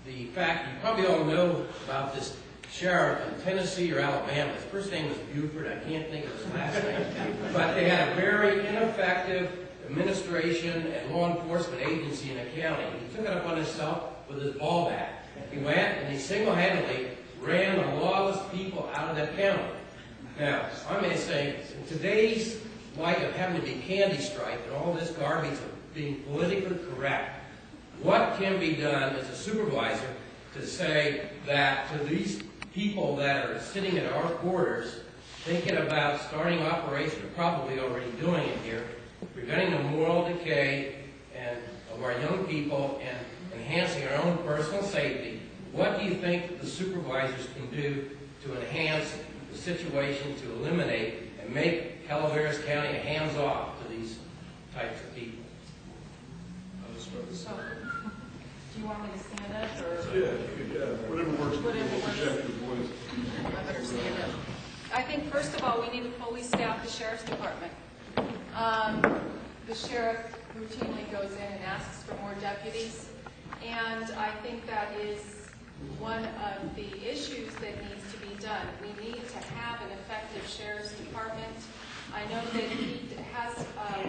the fact, you probably all know about this sheriff in Tennessee or Alabama. His first name was Buford. I can't think of his last name. But they had a very ineffective, administration and law enforcement agency in a county. He took it up on himself with his ball bat. He went and he single-handedly ran the lawless people out of that county. Now, I'm going to say, in today's light of having to be candy striped and all this garbage of being politically correct, what can be done as a supervisor to say that to these people that are sitting at our borders, thinking about starting operation, probably already doing it here, preventing the moral decay and of our young people and enhancing our own personal safety, what do you think the supervisors can do to enhance the situation, to eliminate and make Calaveras County hands-off to these types of people? So, do you want me to stand up or? Yeah, whatever works. Whatever works. Project your voice. I better stand up. I think first of all, we need to fully staff the sheriff's department. The sheriff routinely goes in and asks for more deputies, and I think that is one of the issues that needs to be done. We need to have an effective sheriff's department. I know that he has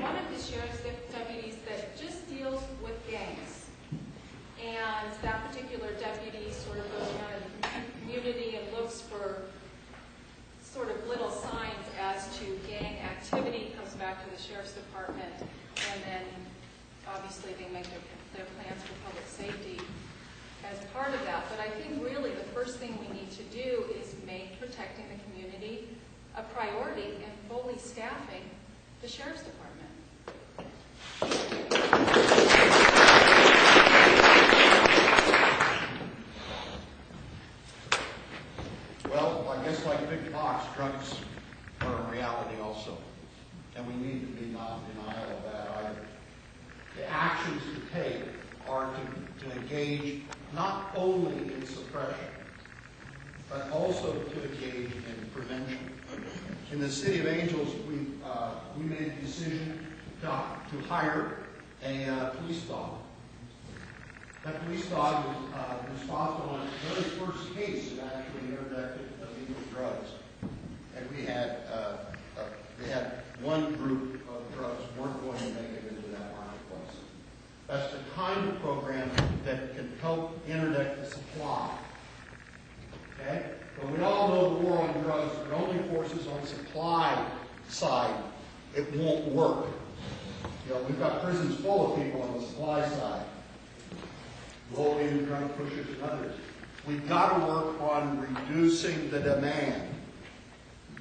one of his sheriff's deputies that just deals with gangs. And that particular deputy sort of goes around in the community and looks for sort of little signs as to gang activity, comes back to the sheriff's department, and then obviously they make their plans for public safety as part of that. But I think really the first thing we need to do is make protecting the community a priority and fully staffing the sheriff's department. Well, I guess like Big Box, drugs are a reality also. And we need to be not in denial of that either. The actions to take are to engage not only in suppression, but also to engage in prevention. In the City of Angels, we made a decision to hire a police dog. That police dog was responsible on its very first case that actually interdicted illegal drugs. And we had one group of drugs weren't going to make it into that marketplace. That's the kind of program that can help interdict the supply. Okay? But we all know the war on drugs, if it only forces on the supply side, it won't work. You know, we've got prisons full of people on the supply side. Low-end drug pushers and others. We've got to work on reducing the demand.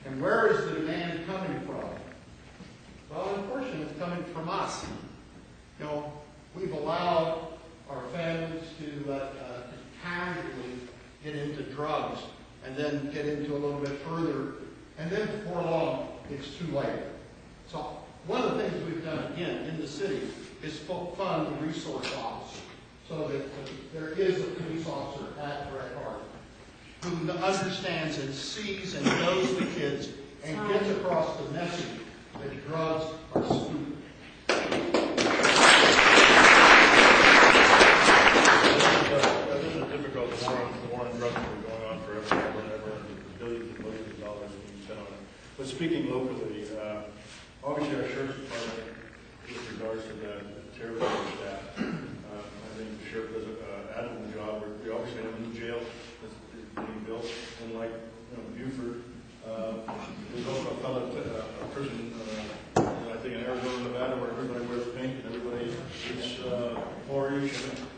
And where is the demand coming from? Well, unfortunately, it's coming from us. You know, we've allowed our families to casually get into drugs and then get into a little bit further, and then before long, it's too late. So one of the things we've done, again, in the city is fund the resource officer, so that there is a police officer at Red Heart who understands and sees and knows the kids and gets across the message that drugs are stupid. This is difficult. The war on drugs has been going on forever and ever, and billions and billions of dollars being spent on it. But speaking locally, obviously our sheriff's department, with regards to the terrorism staff, I think the sheriff does an admirable job. We obviously have a new jail that's being built, and like Buford, there's also a fellow prison, I think in Arizona, Nevada, where everybody wears pink and everybody eats porridge.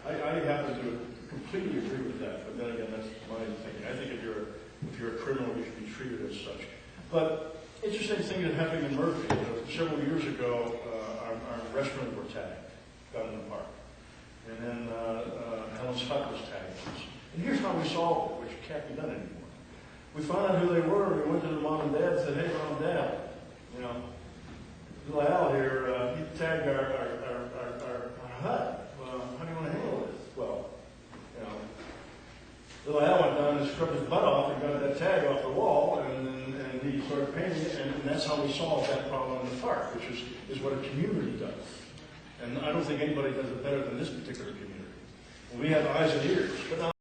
I happen to completely agree with that, but then again, that's my thinking. I think if you're a criminal, you should be treated as such. But interesting thing that happened in Murphy, several years ago, our restaurants were tagged down in the park. And then Helen's Hut was tagged. And here's how we solved it, which can't be done anymore. We found out who they were, we went to the mom and dad and said, hey, mom and dad, little Al here, he tagged our hut. Well, how do you want to handle this? Well, little Al went down and scrubbed his butt off and got that tag off the wall, and he started painting it, and that's how we solved that problem in the park, which is what a community does. And I don't think anybody does it better than this particular community. We have eyes and ears. But now